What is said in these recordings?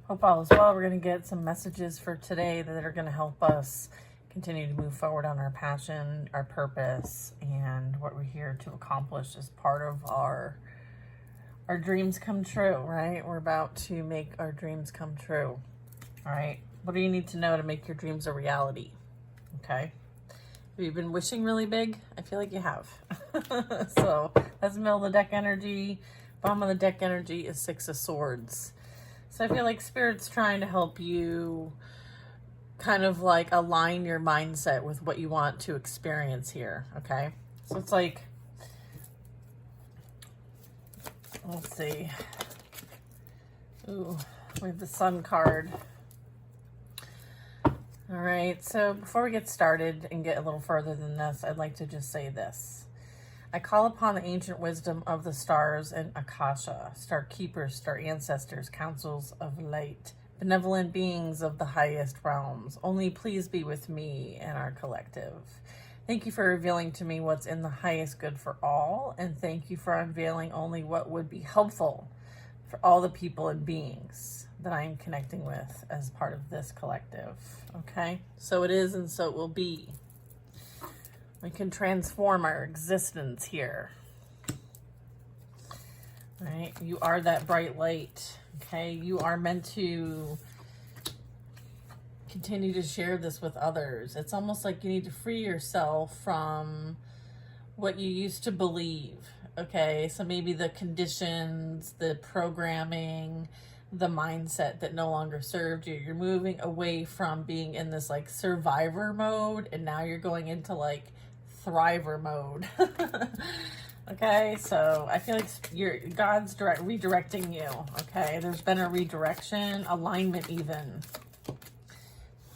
Hope all is well. We're going to get some messages for today that are going to help us continue to move forward on our passion, our purpose, and what we're here to accomplish as part of our dreams come true, right? We're about to make our dreams come true, all right? What do you need to know to make your dreams a reality, okay? Have you been wishing really big? I feel like you have. So that's middle of the deck energy. Bottom of the deck energy is Six of Swords. So I feel like Spirit's trying to help you kind of like align your mindset with what you want to experience here, okay? So it's like, let's see. Ooh, we have the Sun card. All right, so before we get started and get a little further than this, I'd like to just say this. I call upon the ancient wisdom of the stars and Akasha, star keepers, star ancestors, councils of light, benevolent beings of the highest realms. Only please be with me and our collective. Thank you for revealing to me what's in the highest good for all, and thank you for unveiling only what would be helpful for all the people and beings that I am connecting with as part of this collective. Okay? So it is and so it will be. We can transform our existence here. All right? You are that bright light. Okay? You are meant to continue to share this with others. It's almost like you need to free yourself from what you used to believe. Okay? So maybe the conditions, the programming, the mindset that no longer served you. You're moving away from being in this like survivor mode, and now you're going into like thriver mode. Okay, so I feel like God's redirecting you. Okay, there's been a redirection, alignment even.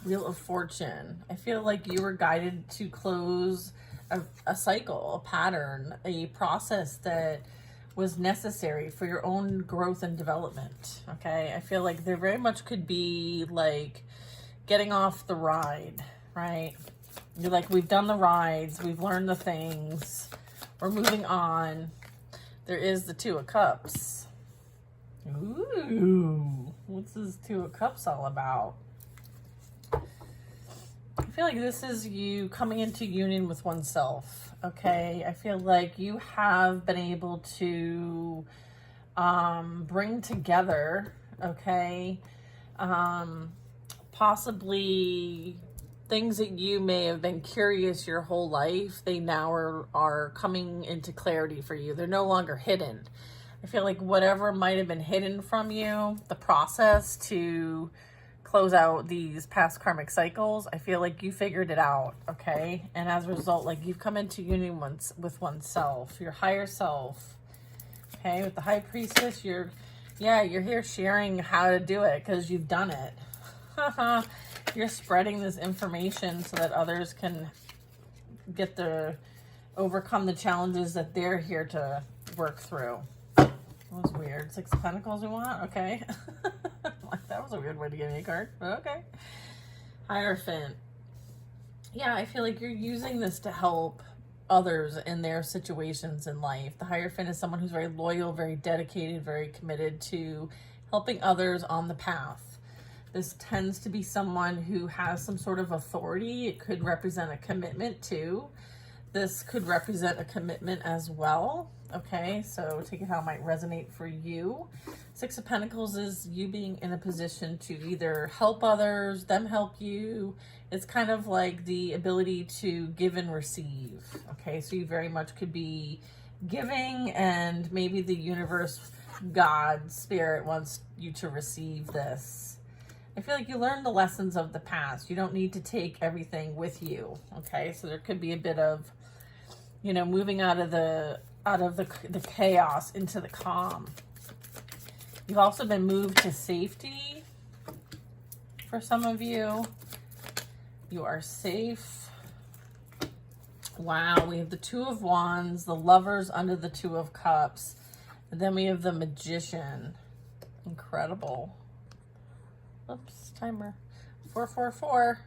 Wheel of Fortune. I feel like you were guided to close a cycle, a pattern, a process that was necessary for your own growth and development. Okay, I feel like there very much could be like getting off the ride, right? You're like, we've done the rides, we've learned the things, we're moving on. There is the Two of Cups. Ooh, what's this Two of Cups all about? I feel like this is you coming into union with oneself, okay? I feel like you have been able to bring together, okay, possibly things that you may have been curious your whole life, they now are coming into clarity for you. They're no longer hidden. I feel like whatever might have been hidden from you, the process to close out these past karmic cycles, I feel like you figured it out, okay? And as a result, like you've come into union with oneself, your higher self, okay? With the High Priestess, you're here sharing how to do it because you've done it. You're spreading this information so that others can overcome the challenges that they're here to work through. That was weird. Six of Pentacles we want? Okay. That was a weird way to give me a card, but okay. Hierophant. Yeah, I feel like you're using this to help others in their situations in life. The Hierophant is someone who's very loyal, very dedicated, very committed to helping others on the path. This tends to be someone who has some sort of authority. It could represent a commitment too. This could represent a commitment as well. Okay, so take it how it might resonate for you. Six of Pentacles is you being in a position to either help others, them help you. It's kind of like the ability to give and receive. Okay, so you very much could be giving, and maybe the universe, God, Spirit wants you to receive this. I feel like you learned the lessons of the past. You don't need to take everything with you. Okay, so there could be a bit of, moving out of the chaos into the calm. You've also been moved to safety for some of you. You are safe. Wow, we have the Two of Wands, the Lovers under the Two of Cups, and then we have the Magician. Incredible. Oops, timer. 444.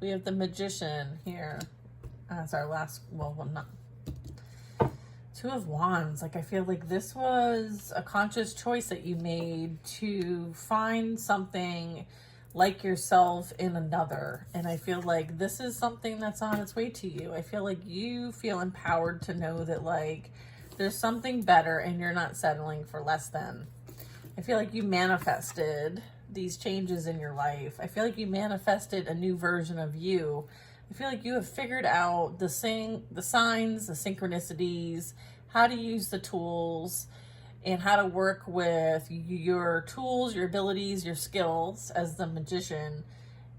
We have the Magician here. That's our last, well, not. Two of Wands. Like, I feel like this was a conscious choice that you made to find something like yourself in another. And I feel like this is something that's on its way to you. I feel like you feel empowered to know that, like, there's something better and you're not settling for less than. I feel like you manifested these changes in your life. I feel like you manifested a new version of you. I feel like you have figured out the signs, the synchronicities, how to use the tools, and how to work with your tools, your abilities, your skills as the magician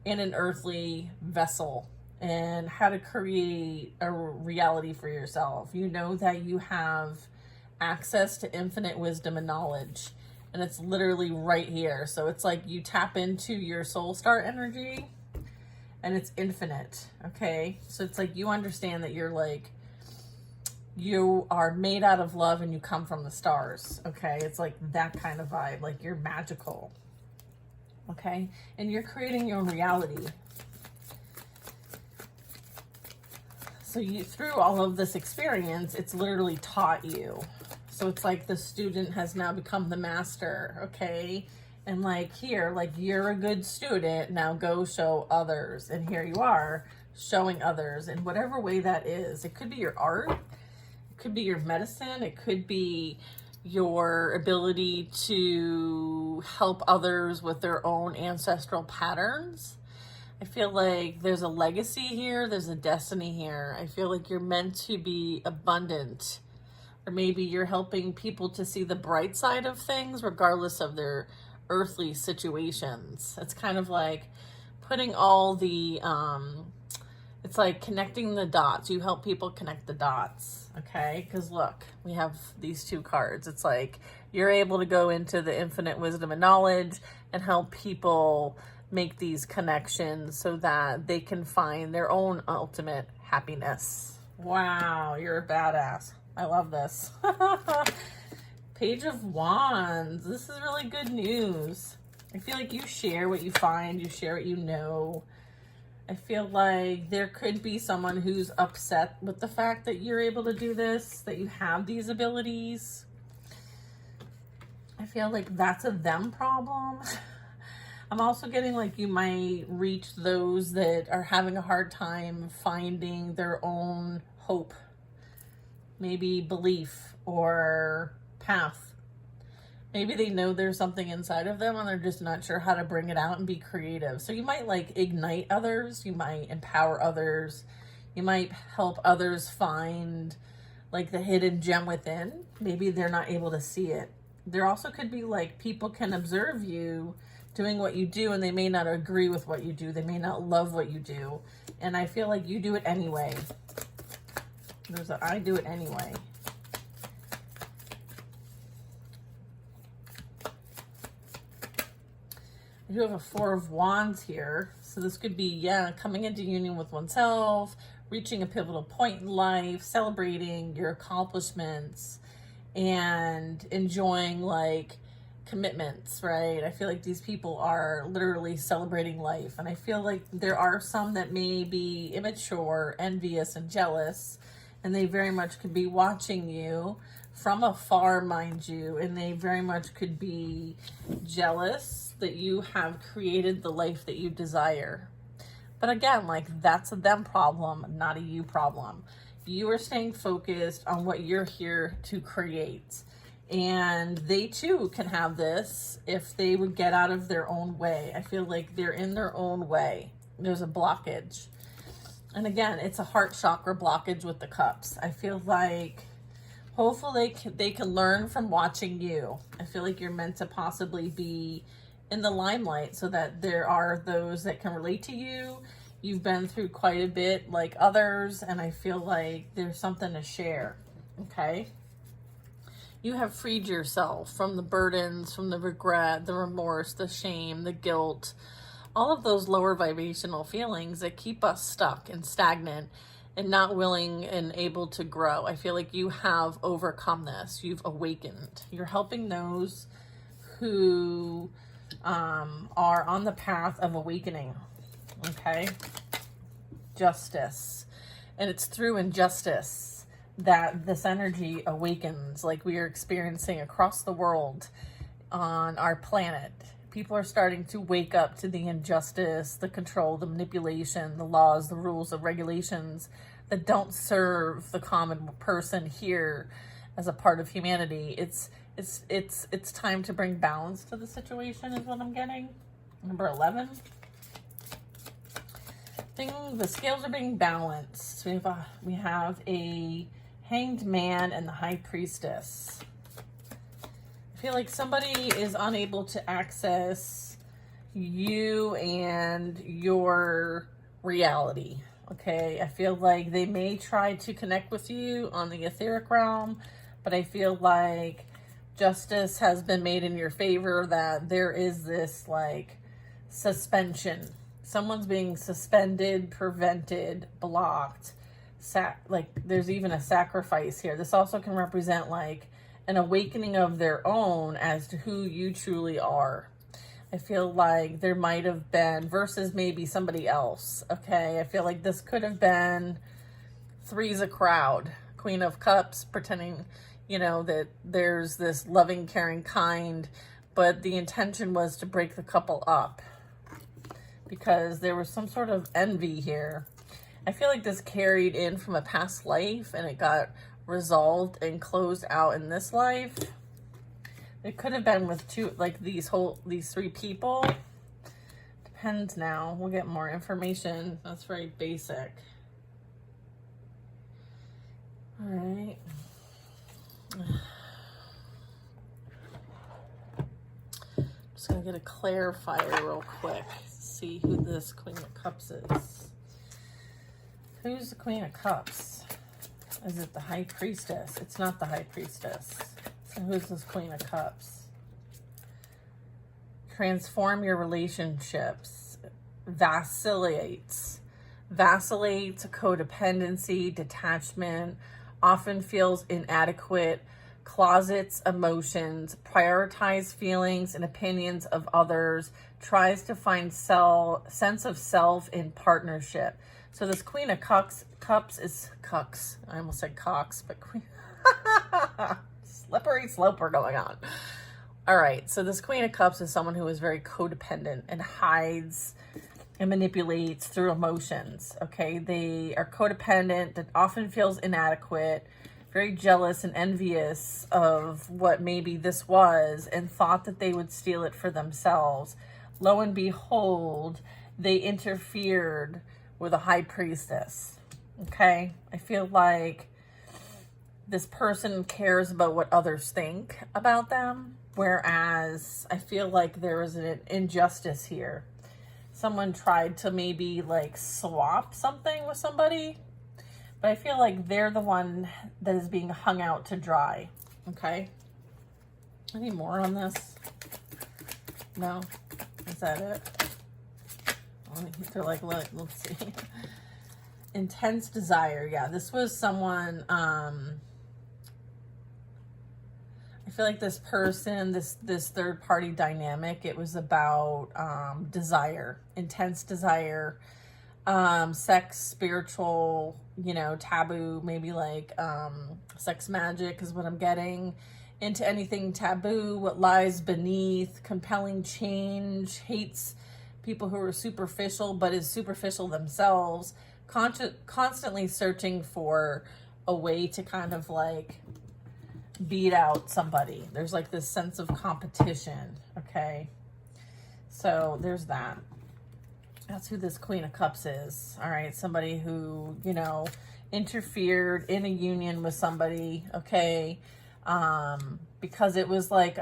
in an earthly vessel, and how to create a reality for yourself. You know that you have access to infinite wisdom and knowledge, and it's literally right here. So it's like you tap into your soul star energy, and it's infinite, okay? So it's like you understand that you're like, you are made out of love and you come from the stars, okay? It's like that kind of vibe, like you're magical, okay? And you're creating your own reality. So you, through all of this experience, it's literally taught you. So it's like the student has now become the master, okay? And like here, like you're a good student, now go show others. And here you are showing others in whatever way that is. It could be your art, it could be your medicine, it could be your ability to help others with their own ancestral patterns. I feel like there's a legacy here, there's a destiny here. I feel like you're meant to be abundant, or maybe you're helping people to see the bright side of things regardless of their earthly situations. It's kind of like putting all the it's like connecting the dots. You help people connect the dots, okay? Because look, we have these two cards. It's like you're able to go into the infinite wisdom and knowledge and help people make these connections so that they can find their own ultimate happiness. Wow, you're a badass. I love this. Page of Wands. This is really good news. I feel like you share what you find, you share what you know. I feel like there could be someone who's upset with the fact that you're able to do this, that you have these abilities. I feel like that's a them problem. I'm also getting like you might reach those that are having a hard time finding their own hope, maybe belief or path. Maybe they know there's something inside of them and they're just not sure how to bring it out and be creative. So you might like ignite others, you might empower others, you might help others find like the hidden gem within. Maybe they're not able to see it. There also could be like people can observe you doing what you do and they may not agree with what you do. They may not love what you do. And I feel like you do it anyway. There's a I do it anyway. I do have a Four of Wands here. So this could be, yeah, coming into union with oneself, reaching a pivotal point in life, celebrating your accomplishments, and enjoying like commitments, right? I feel like these people are literally celebrating life. And I feel like there are some that may be immature, envious, and jealous. And they very much could be watching you from afar, mind you. And they very much could be jealous that you have created the life that you desire. But again, like that's a them problem, not a you problem. You are staying focused on what you're here to create. And they too can have this if they would get out of their own way. I feel like they're in their own way. There's a blockage. And again, it's a heart chakra blockage with the cups. I feel like hopefully they can learn from watching you. I feel like you're meant to possibly be in the limelight so that there are those that can relate to you. You've been through quite a bit like others, and I feel like there's something to share, okay? You have freed yourself from the burdens, from the regret, the remorse, the shame, the guilt, all of those lower vibrational feelings that keep us stuck and stagnant and not willing and able to grow. I feel like you have overcome this. You've awakened. You're helping those who are on the path of awakening, okay? Justice. And it's through injustice that this energy awakens, like we are experiencing across the world on our planet. People are starting to wake up to the injustice, the control, the manipulation, the laws, the rules, the regulations that don't serve the common person here as a part of humanity. It's time to bring balance to the situation is what I'm getting. Number 11. The scales are being balanced. We have a Hanged Man and the High Priestess. I feel like somebody is unable to access you and your reality. Okay, I feel like they may try to connect with you on the etheric realm, but I feel like justice has been made in your favor, that there is this like suspension. Someone's being suspended, prevented, blocked. Like there's even a sacrifice here. This also can represent like an awakening of their own as to who you truly are. I feel like there might have been, versus maybe somebody else, okay? I feel like this could have been three's a crowd. Queen of Cups, pretending, you know, that there's this loving, caring, kind, but the intention was to break the couple up because there was some sort of envy here. I feel like this carried in from a past life and it got resolved and closed out in this life. It could have been with two, like these three people. Depends now. We'll get more information. That's very basic. All right. Just gonna get a clarifier real quick. See who this Queen of Cups is. Who's the Queen of Cups? Is it the High Priestess? It's not the High Priestess. So who's this Queen of Cups? Transform your relationships. Vacillates, codependency, detachment, often feels inadequate, closets emotions, prioritize feelings and opinions of others, tries to find sense of self in partnership. So this Queen of Cups is Cucks. I almost said Cox, but Queen. Slippery slope we're going on. All right, so this Queen of Cups is someone who is very codependent and hides and manipulates through emotions, okay? They are codependent, that often feels inadequate, very jealous and envious of what maybe this was, and thought that they would steal it for themselves. Lo and behold, they interfered with a High Priestess, okay? I feel like this person cares about what others think about them, whereas I feel like there is an injustice here. Someone tried to maybe like swap something with somebody, but I feel like they're the one that is being hung out to dry, okay? Any more on this? No? Is that it? They're like, let's see. Intense desire. Yeah, this was someone, I feel like this person, this third party dynamic, it was about desire, intense desire, sex, spiritual, you know, taboo, maybe like sex magic is what I'm getting. Into anything taboo, what lies beneath, compelling change, hates people who are superficial, but is superficial themselves, constantly searching for a way to kind of like beat out somebody. There's like this sense of competition, okay? So there's that. That's who this Queen of Cups is. All right, somebody who, you know, interfered in a union with somebody, okay? Because it was like,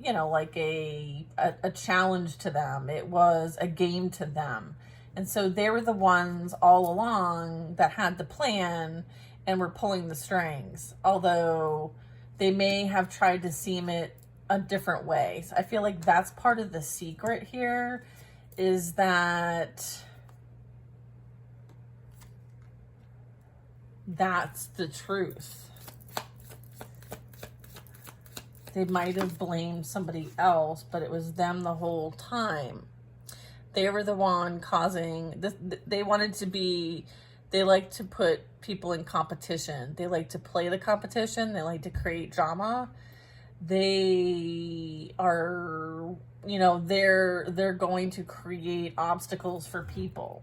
you know, like a challenge to them. It was a game to them. And so they were the ones all along that had the plan and were pulling the strings. Although they may have tried to seem it a different way. So I feel like that's part of the secret here, is that that's the truth. They might have blamed somebody else, but it was them the whole time. They were the one causing this. They wanted to be They like to put people in competition. They like to play the competition. They like to create drama. They are, you know, they're going to create obstacles for people,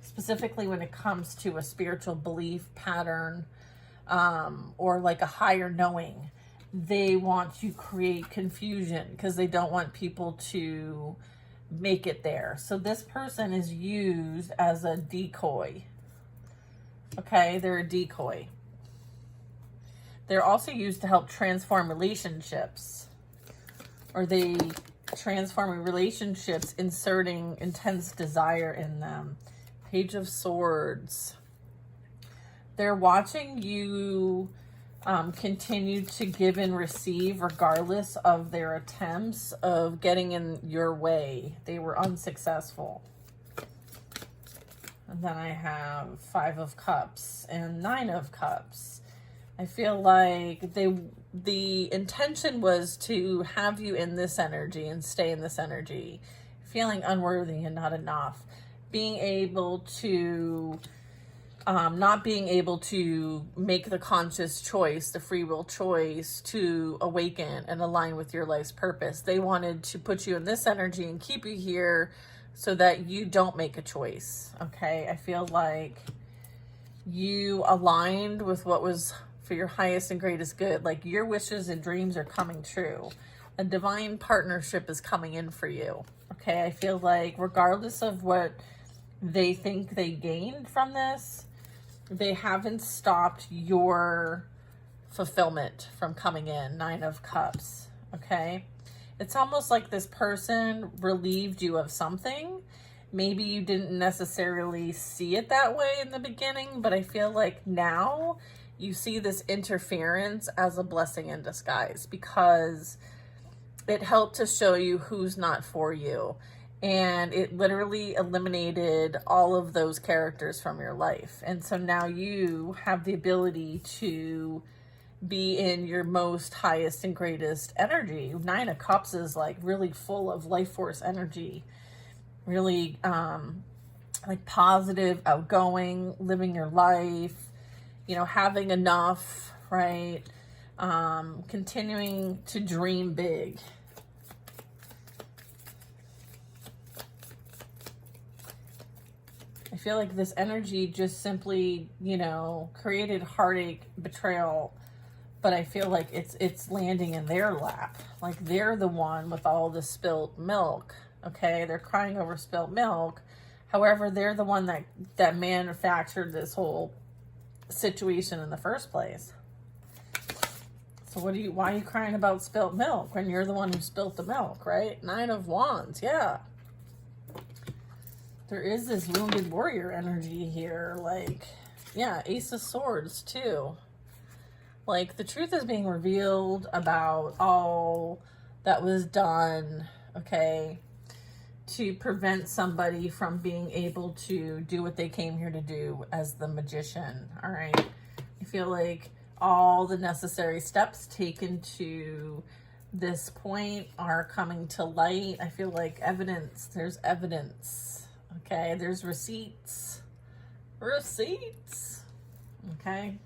specifically when it comes to a spiritual belief pattern, or like a higher knowing. They want to create confusion because they don't want people to make it there. So this person is used as a decoy. Okay, they're a decoy. They're also used to help transform relationships, or they transform relationships, inserting intense desire in them. Page of Swords. They're watching you continue to give and receive regardless of their attempts of getting in your way. They were unsuccessful. And then I have 5 of Cups and 9 of Cups. I feel like the intention was to have you in this energy and stay in this energy, feeling unworthy and not enough, being able to not being able to make the conscious choice, the free will choice to awaken and align with your life's purpose. They wanted to put you in this energy and keep you here so that you don't make a choice. Okay, I feel like you aligned with what was for your highest and greatest good. Like your wishes and dreams are coming true. A divine partnership is coming in for you. Okay, I feel like regardless of what they think they gained from this, they haven't stopped your fulfillment from coming in. 9 of Cups. Okay, it's almost like this person relieved you of something. Maybe you didn't necessarily see it that way in the beginning, but I feel like now you see this interference as a blessing in disguise, because it helped to show you who's not for you. And it literally eliminated all of those characters from your life. And so now you have the ability to be in your most highest and greatest energy. 9 of Cups is like really full of life force energy. Really like positive, outgoing, living your life, you know, having enough, right? Continuing to dream big. I feel like this energy just simply, you know, created heartache, betrayal, but I feel like it's landing in their lap. Like they're the one with all the spilt milk. Okay, they're crying over spilt milk. However, they're the one that manufactured this whole situation in the first place. So why are you crying about spilt milk when you're the one who spilt the milk, right? 9 of Wands, yeah. There is this wounded warrior energy here. Like, yeah, Ace of Swords too. Like, the truth is being revealed about all that was done, okay, to prevent somebody from being able to do what they came here to do as the magician, all right? I feel like all the necessary steps taken to this point are coming to light. I feel like there's evidence, okay? There's receipts, okay?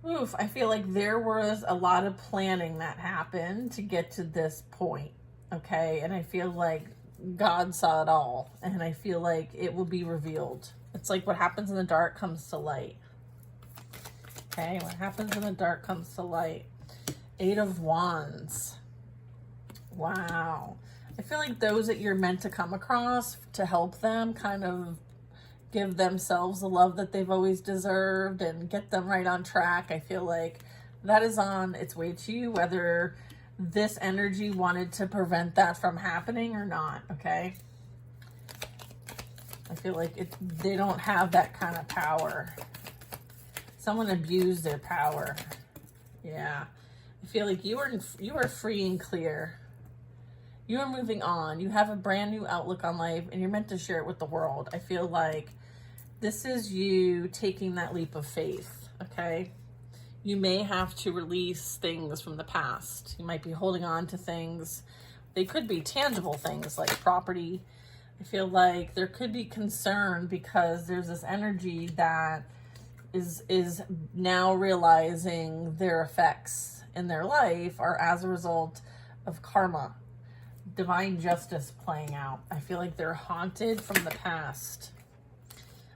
Oof, I feel like there was a lot of planning that happened to get to this point, okay? And I feel like God saw it all, and I feel like it will be revealed. It's like what happens in the dark comes to light. Okay, what happens in the dark comes to light. 8 of Wands. Wow. I feel like those that you're meant to come across to help them kind of give themselves the love that they've always deserved and get them right on track. I feel like that is on its way to you, whether this energy wanted to prevent that from happening or not, okay? I feel like they don't have that kind of power. Someone abused their power. Yeah. I feel like you are free and clear. You are moving on. You have a brand new outlook on life, and you're meant to share it with the world. I feel like this is you taking that leap of faith, okay? You may have to release things from the past. You might be holding on to things. They could be tangible things like property, I feel like there could be concern because there's this energy that is now realizing their effects in their life are as a result of karma, divine justice playing out. I feel like they're haunted from the past.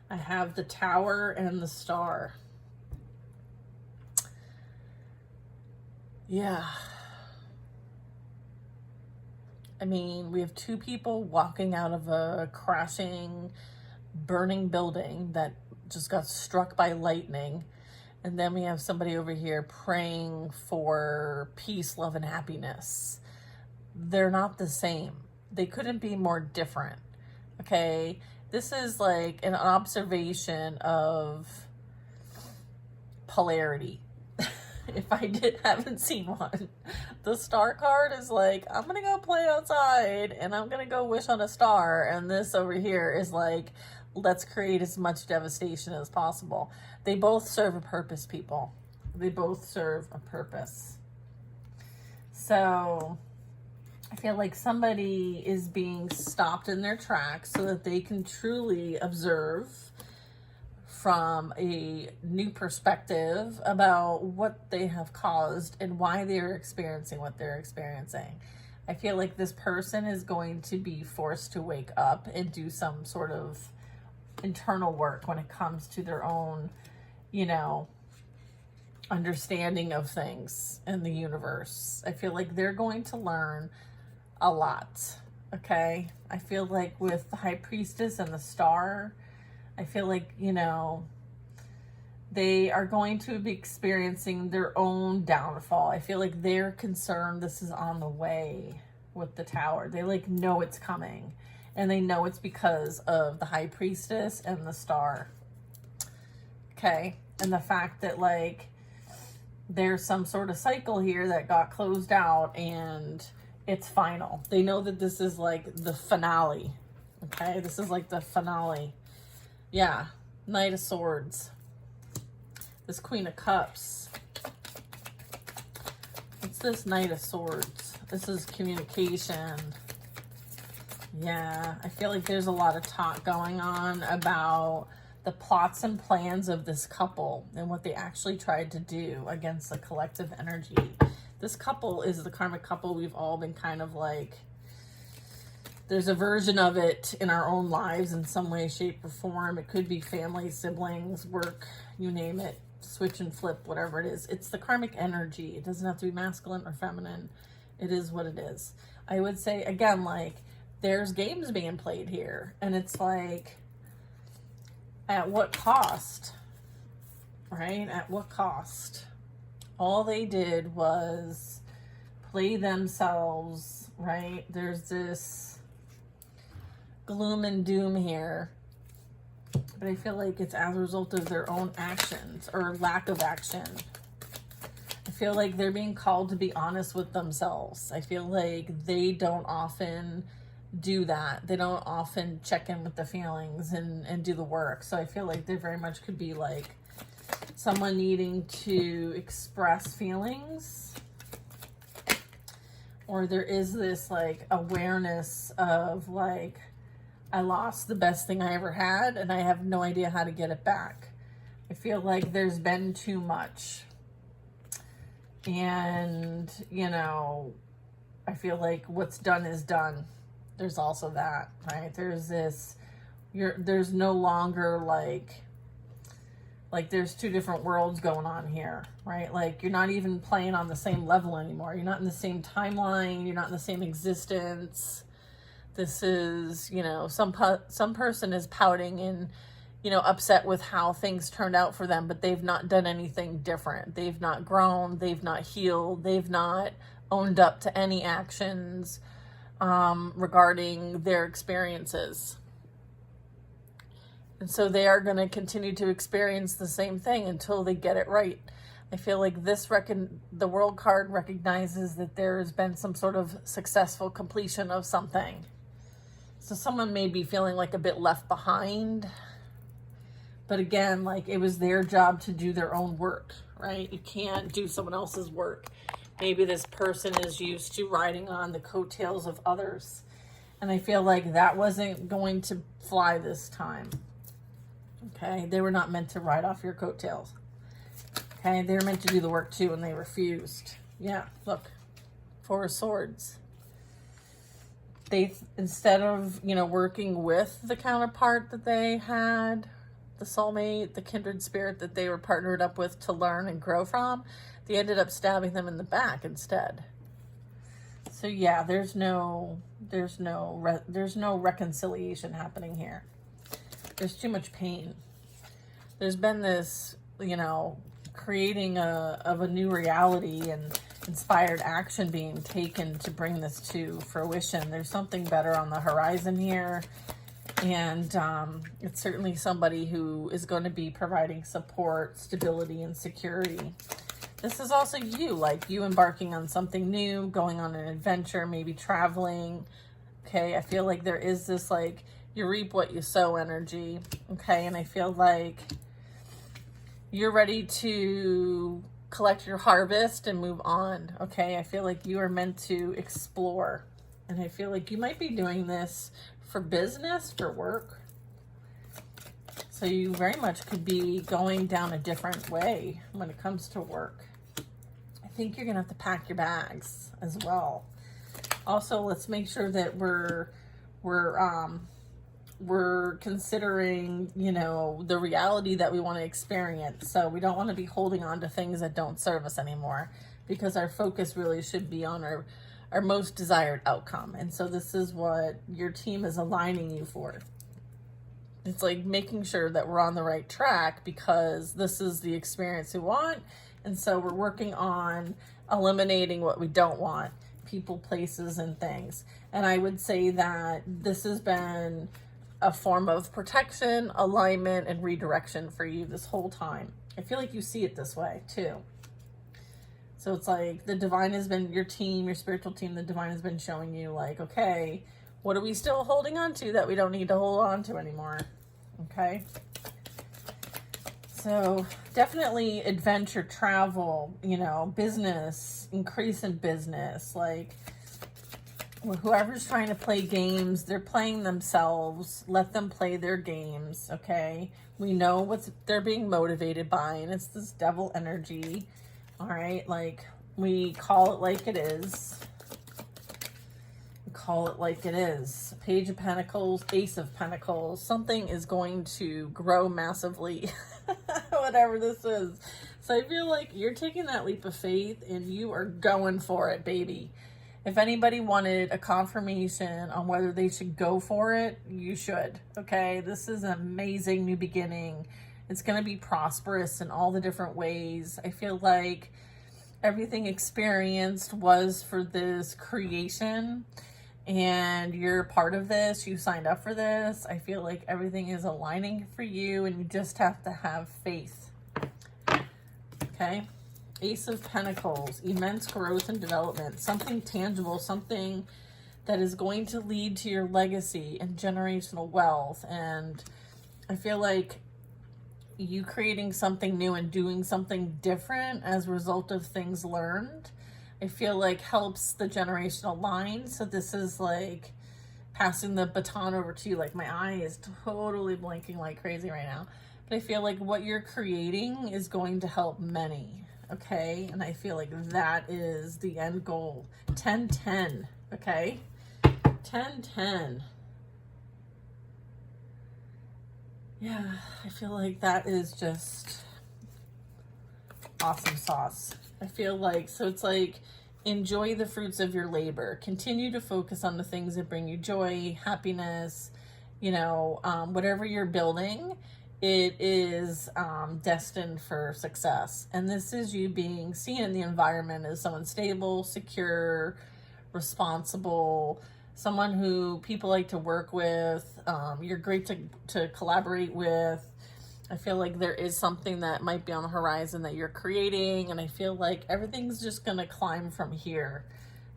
I have the Tower and the Star. Yeah. I mean, we have two people walking out of a crashing, burning building that just got struck by lightning. And then we have somebody over here praying for peace, love, and happiness. They're not the same. They couldn't be more different. Okay? This is like an observation of polarity. If I haven't seen one. The Star card is like, I'm going to go play outside and I'm going to go wish on a star. And this over here is like, let's create as much devastation as possible. They both serve a purpose, people. They both serve a purpose. So I feel like somebody is being stopped in their tracks so that they can truly observe from a new perspective about what they have caused and why they're experiencing what they're experiencing. I feel like this person is going to be forced to wake up and do some sort of internal work when it comes to their own, you know, understanding of things in the universe. I feel like they're going to learn a lot, okay? I feel like with the High Priestess and the Star, I feel like, you know, they are going to be experiencing their own downfall. I feel like they're concerned this is on the way with the Tower. They like know it's coming. And they know it's because of the High Priestess and the Star. Okay? And the fact that like there's some sort of cycle here that got closed out and it's final. They know that this is like the finale. Okay? This is like the finale. Yeah, Knight of Swords. This Queen of Cups. What's this Knight of Swords? This is communication. Yeah, I feel like there's a lot of talk going on about the plots and plans of this couple and what they actually tried to do against the collective energy. This couple is the karmic couple we've all been kind of like, there's a version of it in our own lives in some way, shape, or form. It could be family, siblings, work, you name it, switch and flip, whatever it is. It's the karmic energy. It doesn't have to be masculine or feminine. It is what it is. I would say, again, like, there's games being played here. And it's like, at what cost? Right? At what cost? All they did was play themselves, right? There's this gloom and doom here, but I feel like it's as a result of their own actions or lack of action. I feel like they're being called to be honest with themselves. I feel like they don't often do that. They don't often check in with the feelings and do the work. So I feel like they very much could be like someone needing to express feelings, or there is this like awareness of like, I lost the best thing I ever had and I have no idea how to get it back. I feel like there's been too much. And, you know, I feel like what's done is done. There's also that, right? There's this, there's no longer like there's two different worlds going on here, right? Like you're not even playing on the same level anymore. You're not in the same timeline. You're not in the same existence. This is, you know, some person is pouting and, you know, upset with how things turned out for them, but they've not done anything different. They've not grown. They've not healed. They've not owned up to any actions regarding their experiences. And so they are going to continue to experience the same thing until they get it right. I feel like the World card recognizes that there has been some sort of successful completion of something. So someone may be feeling like a bit left behind. But again, like it was their job to do their own work, right? You can't do someone else's work. Maybe this person is used to riding on the coattails of others. And I feel like that wasn't going to fly this time. Okay, they were not meant to ride off your coattails. Okay, they were meant to do the work too, and they refused. Yeah, look, Four of Swords. They, instead of, you know, working with the counterpart that they had, the soulmate, the kindred spirit that they were partnered up with to learn and grow from, they ended up stabbing them in the back instead. So yeah, there's no reconciliation happening here. There's too much pain. There's been this, you know, creating of a new reality and inspired action being taken to bring this to fruition. There's something better on the horizon here. And it's certainly somebody who is going to be providing support, stability, and security. This is also you, like you embarking on something new, going on an adventure, maybe traveling. Okay, I feel like there is this like you reap what you sow energy. Okay, and I feel like you're ready to collect your harvest and move on. Okay, I feel like you are meant to explore. And I feel like you might be doing this for business, for work. So you very much could be going down a different way when it comes to work. I think you're gonna have to pack your bags as well. Also, let's make sure that we're considering, you know, the reality that we want to experience. So we don't want to be holding on to things that don't serve us anymore, because our focus really should be on our most desired outcome. And so this is what your team is aligning you for. It's like making sure that we're on the right track, because this is the experience we want. And so we're working on eliminating what we don't want, people, places, and things. And I would say that this has been a form of protection, alignment, and redirection for you this whole time. I feel like you see it this way too. So it's like the divine has been, your team, your spiritual team, the divine has been showing you like, okay, what are we still holding on to that we don't need to hold on to anymore? Okay. So definitely adventure, travel, you know, business, increase in business. Like whoever's trying to play games, they're playing themselves. Let them play their games, okay? We know what they're being motivated by, and it's this devil energy, all right? Like, we call it like it is. We call it like it is. Page of Pentacles, Ace of Pentacles. Something is going to grow massively, whatever this is. So I feel like you're taking that leap of faith, and you are going for it, baby. If anybody wanted a confirmation on whether they should go for it, you should, okay? This is an amazing new beginning. It's going to be prosperous in all the different ways. I feel like everything experienced was for this creation, and you're part of this. You signed up for this. I feel like everything is aligning for you, and you just have to have faith, okay? Ace of Pentacles, immense growth and development, something tangible, something that is going to lead to your legacy and generational wealth. And I feel like you creating something new and doing something different as a result of things learned, I feel like helps the generational line. So this is like passing the baton over to you. Like my eye is totally blinking like crazy right now. But I feel like what you're creating is going to help many. Okay, and I feel like that is the end goal. 10-10, okay? 10-10. Yeah, I feel like that is just awesome sauce. I feel like, so it's like, enjoy the fruits of your labor. Continue to focus on the things that bring you joy, happiness, you know, whatever you're building. It is destined for success. And this is you being seen in the environment as someone stable, secure, responsible, someone who people like to work with. You're great to collaborate with. I feel like there is something that might be on the horizon that you're creating. And I feel like everything's just going to climb from here.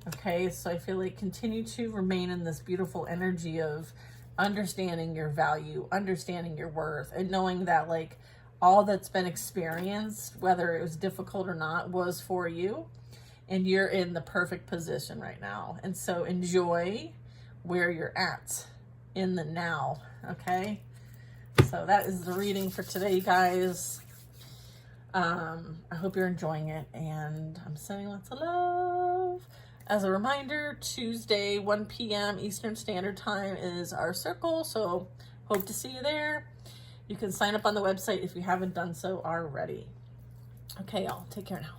Okay, so I feel like continue to remain in this beautiful energy of understanding your value, understanding your worth, and knowing that like all that's been experienced, whether it was difficult or not, was for you, and you're in the perfect position right now. And so enjoy where you're at in the now, okay? So that is the reading for today, guys. I hope you're enjoying it, and I'm sending lots of love. As a reminder, Tuesday, 1 p.m. Eastern Standard Time is our circle, so hope to see you there. You can sign up on the website if you haven't done so already. Okay, y'all, take care now.